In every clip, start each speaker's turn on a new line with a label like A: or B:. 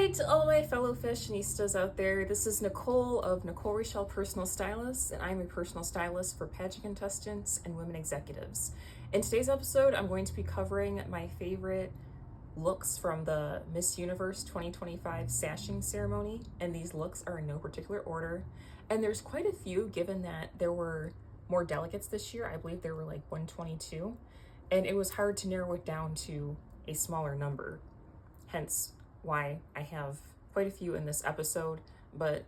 A: Hi to all my fellow fashionistas out there. This is Nicole of Nicole Rochelle Personal Stylist, and I'm a personal stylist for pageant contestants and women executives. In today's episode, I'm going to be covering my favorite looks from the Miss Universe 2025 sashing ceremony, and these looks are in no particular order. And there's quite a few, given that there were more delegates this year. I believe there were like 122, and it was hard to narrow it down to a smaller number. Hence why I have quite a few in this episode, but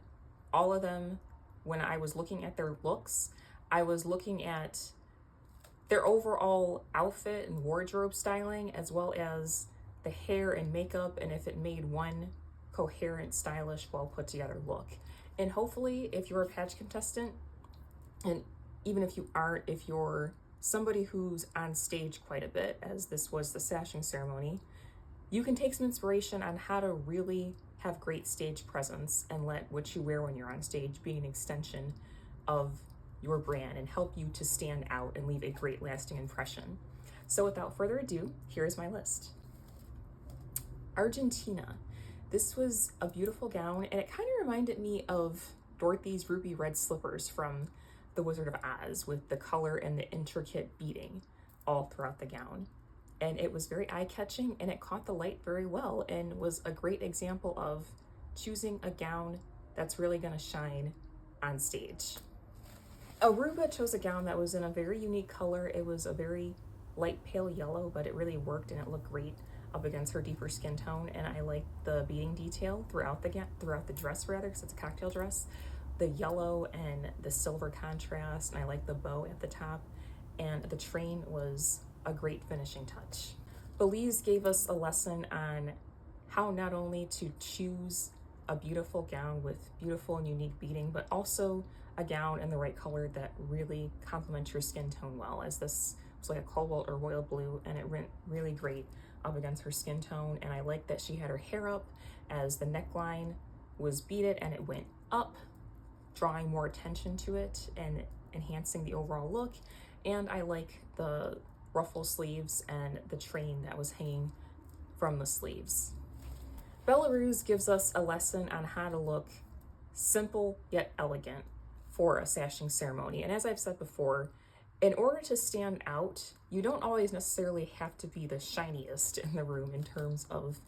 A: all of them, when I was looking at their looks, I was looking at their overall outfit and wardrobe styling, as well as the hair and makeup, and if it made one coherent, stylish, well put together look. And hopefully, if you're a pageant contestant, and even if you aren't, if you're somebody who's on stage quite a bit, as this was the sashing ceremony, you can take some inspiration on how to really have great stage presence and let what you wear when you're on stage be an extension of your brand and help you to stand out and leave a great lasting impression. So without further ado, here's my list. Argentina. This was a beautiful gown, and it kind of reminded me of Dorothy's ruby red slippers from The Wizard of Oz, with the color and the intricate beading all throughout the gown. And it was very eye-catching, and it caught the light very well and was a great example of choosing a gown that's really going to shine on stage. Aruba chose a gown that was in a very unique color. It was a very light pale yellow, but it really worked and it looked great up against her deeper skin tone. And I like the beading detail throughout the dress, rather, because it's a cocktail dress. The yellow and the silver contrast, and I like the bow at the top, and the train was a great finishing touch. Belize gave us a lesson on how not only to choose a beautiful gown with beautiful and unique beading, but also a gown in the right color that really complements your skin tone well, as this was like a cobalt or royal blue, and it went really great up against her skin tone. And I like that she had her hair up as the neckline was beaded and it went up, drawing more attention to it and enhancing the overall look. And I like the ruffle sleeves and the train that was hanging from the sleeves. Belarus gives us a lesson on how to look simple yet elegant for a sashing ceremony. And as I've said before, in order to stand out, you don't always necessarily have to be the shiniest in the room in terms of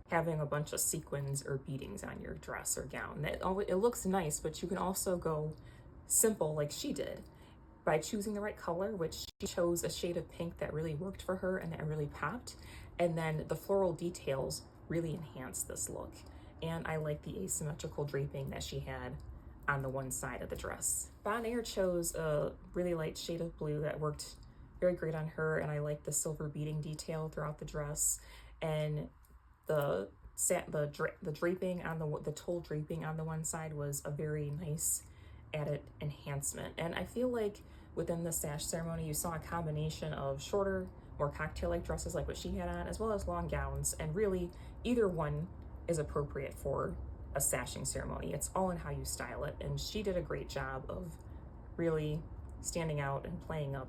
A: having a bunch of sequins or beadings on your dress or gown. It looks nice, but you can also go simple like she did, by choosing the right color, which she chose a shade of pink that really worked for her and that really popped. And then the floral details really enhanced this look. And I like the asymmetrical draping that she had on the one side of the dress. Bonaire chose a really light shade of blue that worked very great on her, and I like the silver beading detail throughout the dress. And the draping on the tulle draping on the one side was a very nice added enhancement. And I feel like within the sash ceremony, you saw a combination of shorter, more cocktail-like dresses like what she had on, as well as long gowns, and really either one is appropriate for a sashing ceremony. It's all in how you style it, and she did a great job of really standing out and playing up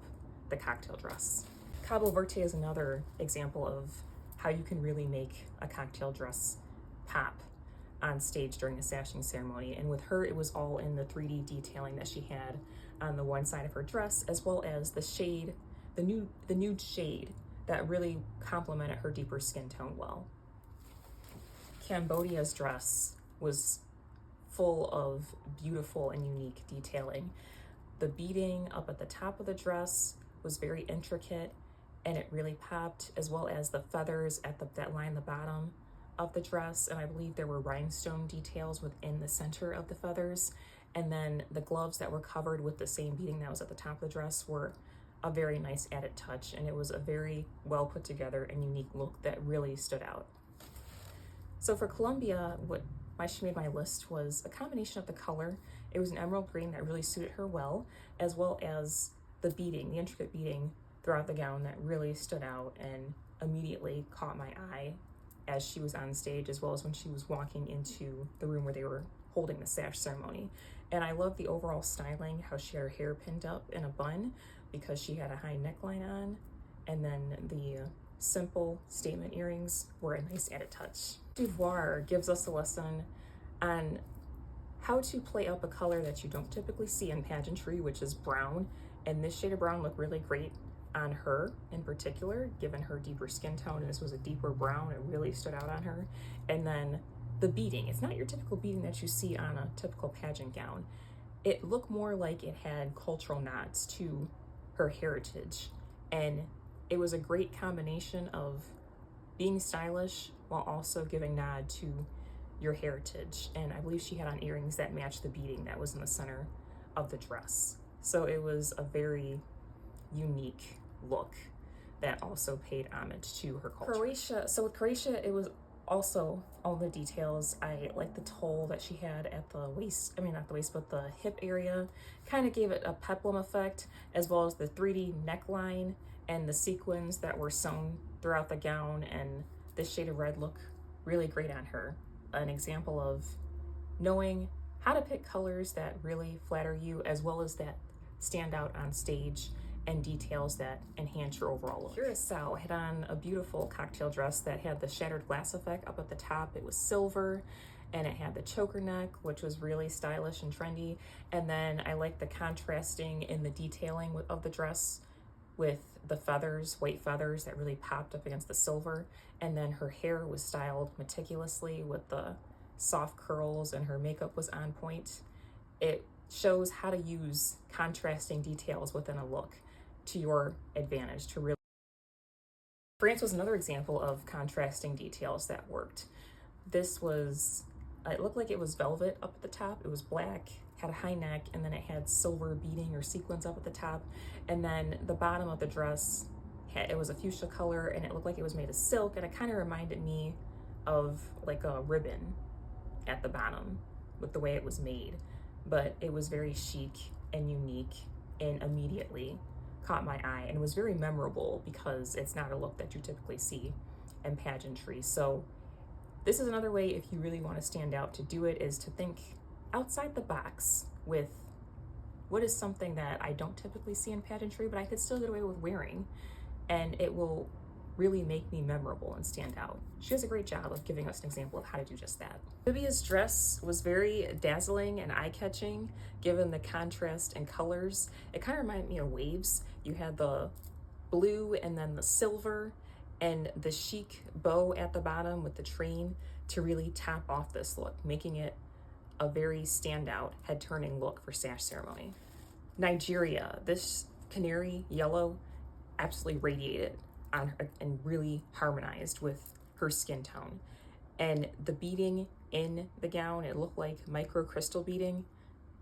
A: the cocktail dress. Cabo Verde is another example of how you can really make a cocktail dress pop on stage during a sashing ceremony. And with her, it was all in the 3D detailing that she had on the one side of her dress, as well as the shade, the nude shade that really complemented her deeper skin tone well. Cambodia's dress was full of beautiful and unique detailing. The beading up at the top of the dress was very intricate and it really popped, as well as the feathers that line the bottom of the dress, and I believe there were rhinestone details within the center of the feathers. And then the gloves that were covered with the same beading that was at the top of the dress were a very nice added touch, and it was a very well put together and unique look that really stood out. So for Colombia, why she made my list was a combination of the color. It was an emerald green that really suited her well, as well as the beading, the intricate beading throughout the gown that really stood out and immediately caught my eye as she was on stage, as well as when she was walking into the room where they were holding the sash ceremony. And I love the overall styling, how she had her hair pinned up in a bun because she had a high neckline on, and then the simple statement earrings were a nice added touch. Devoir gives us a lesson on how to play up a color that you don't typically see in pageantry, which is brown. And this shade of brown looked really great on her in particular, given her deeper skin tone. And this was a deeper brown. It really stood out on her. And then the beading. It's not your typical beading that you see on a typical pageant gown. It looked more like it had cultural nods to her heritage. And it was a great combination of being stylish while also giving nod to your heritage. And I believe she had on earrings that matched the beading that was in the center of the dress. So it was a very unique look that also paid homage to her culture. Croatia, so with Croatia, it was also all the details. I like the toll that she had at the waist, I mean not the waist, but the hip area. Kind of gave it a peplum effect, as well as the 3D neckline and the sequins that were sewn throughout the gown. And this shade of red looked really great on her. An example of knowing how to pick colors that really flatter you, as well as that stand out on stage, and details that enhance your overall look. Curacao had on a beautiful cocktail dress that had the shattered glass effect up at the top. It was silver, and it had the choker neck, which was really stylish and trendy. And then I liked the contrasting in the detailing of the dress with the feathers, white feathers that really popped up against the silver. And then her hair was styled meticulously with the soft curls, and her makeup was on point. It shows how to use contrasting details within a look to your advantage to really. France was another example of contrasting details that worked. This was, it looked like it was velvet up at the top. It was black, had a high neck, and then it had silver beading or sequins up at the top. And then the bottom of the dress, it was a fuchsia color, and it looked like it was made of silk, and it kind of reminded me of like a ribbon at the bottom with the way it was made. But it was very chic and unique, and immediately caught my eye, and it was very memorable because it's not a look that you typically see in pageantry. So this is another way, if you really want to stand out, to do it, is to think outside the box with what is something that I don't typically see in pageantry, but I could still get away with wearing, and it will really make me memorable and stand out. She does a great job of giving us an example of how to do just that. Vivia's dress was very dazzling and eye-catching, given the contrast and colors. It kind of reminded me of waves. You had the blue and then the silver and the chic bow at the bottom with the train to really top off this look, making it a very standout head-turning look for Sash Ceremony. Nigeria, this canary yellow absolutely radiated on her and really harmonized with her skin tone. And the beading in the gown, it looked like micro crystal beading,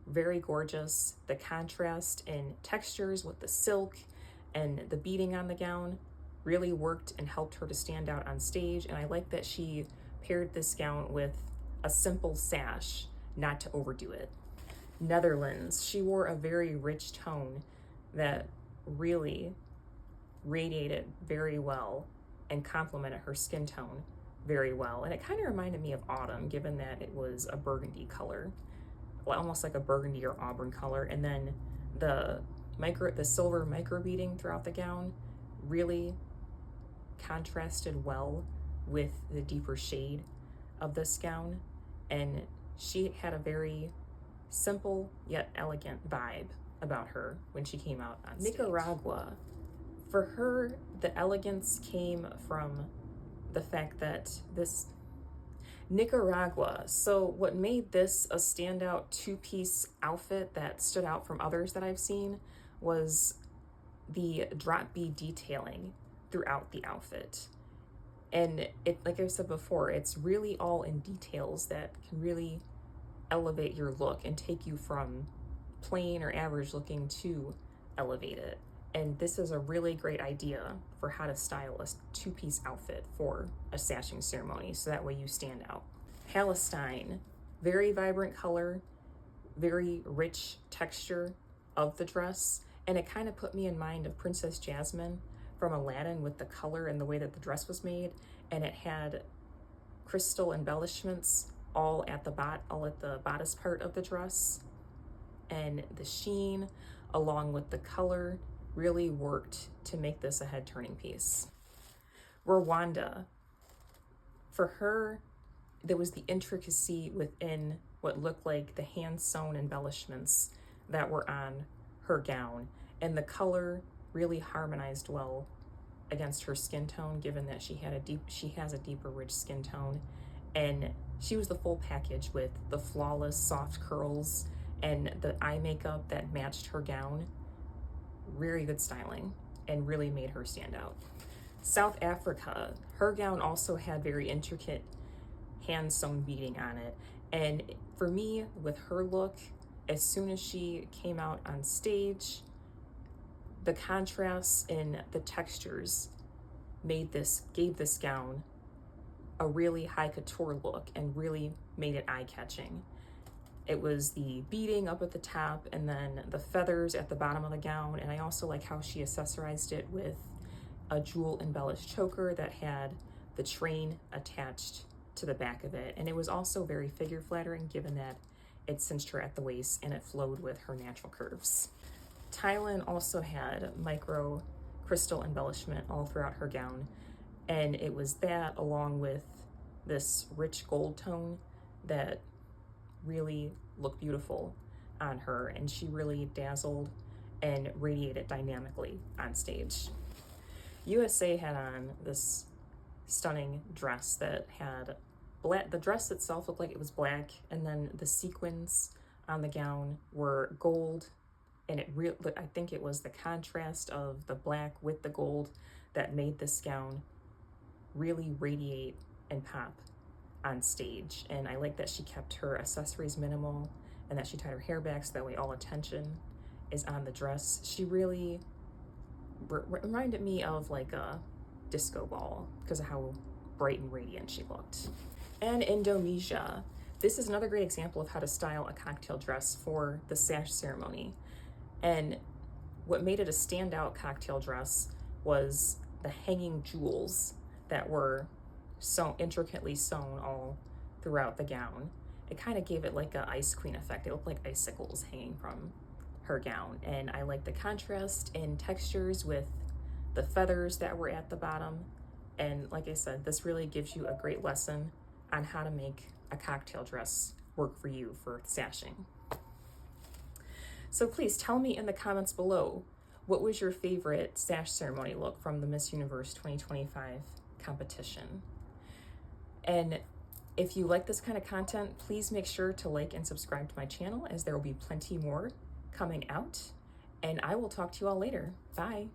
A: very gorgeous. The contrast in textures with the silk and the beading on the gown really worked and helped her to stand out on stage. And I like that she paired this gown with a simple sash, not to overdo it. Netherlands, she wore a very rich tone that really radiated very well and complemented her skin tone very well. And it kind of reminded me of autumn, given that it was a burgundy color, almost like a burgundy or auburn color. And then the silver micro beading throughout the gown really contrasted well with the deeper shade of this gown. And she had a very simple yet elegant vibe about her when she came out on stage. Nicaragua, for her, the elegance came from the fact that this Nicaragua, so what made this a standout two-piece outfit that stood out from others that I've seen was the drop bead detailing throughout the outfit. And it, like I said before, it's really all in details that can really elevate your look and take you from plain or average looking to elevated. And this is a really great idea for how to style a two-piece outfit for a sashing ceremony, so that way you stand out. Palestine, very vibrant color, very rich texture of the dress, and it kind of put me in mind of Princess Jasmine from Aladdin with the color and the way that the dress was made. And it had crystal embellishments all at the bodice part of the dress, and the sheen along with the color really worked to make this a head-turning piece. Rwanda, for her, there was the intricacy within what looked like the hand-sewn embellishments that were on her gown, and the color really harmonized well against her skin tone, given that she has a deeper, rich skin tone. And she was the full package with the flawless soft curls and the eye makeup that matched her gown. Really good styling and really made her stand out. South Africa, her gown also had very intricate hand-sewn beading on it. And for me, with her look, as soon as she came out on stage, the contrasts in the textures gave this gown a really high couture look and really made it eye-catching. It was the beading up at the top and then the feathers at the bottom of the gown. And I also like how she accessorized it with a jewel embellished choker that had the train attached to the back of it. And it was also very figure flattering, given that it cinched her at the waist and it flowed with her natural curves. Thailand also had micro crystal embellishment all throughout her gown. And it was that, along with this rich gold tone, that really looked beautiful on her, and she really dazzled and radiated dynamically on stage. USA had on this stunning dress that had black. The dress itself looked like it was black, and then the sequins on the gown were gold, and I think it was the contrast of the black with the gold that made this gown really radiate and pop on stage. And I like that she kept her accessories minimal and that she tied her hair back so that way all attention is on the dress. She really reminded me of like a disco ball because of how bright and radiant she looked. And Indonesia. This is another great example of how to style a cocktail dress for the Sash Ceremony. And what made it a standout cocktail dress was the hanging jewels that were so intricately sewn all throughout the gown. It kind of gave it like an ice queen effect. It looked like icicles hanging from her gown. And I like the contrast in textures with the feathers that were at the bottom. And like I said, this really gives you a great lesson on how to make a cocktail dress work for you for sashing. So please tell me in the comments below, what was your favorite Sash Ceremony look from the Miss Universe 2025 competition? And if you like this kind of content, please make sure to like and subscribe to my channel, as there will be plenty more coming out. And I will talk to you all later. Bye.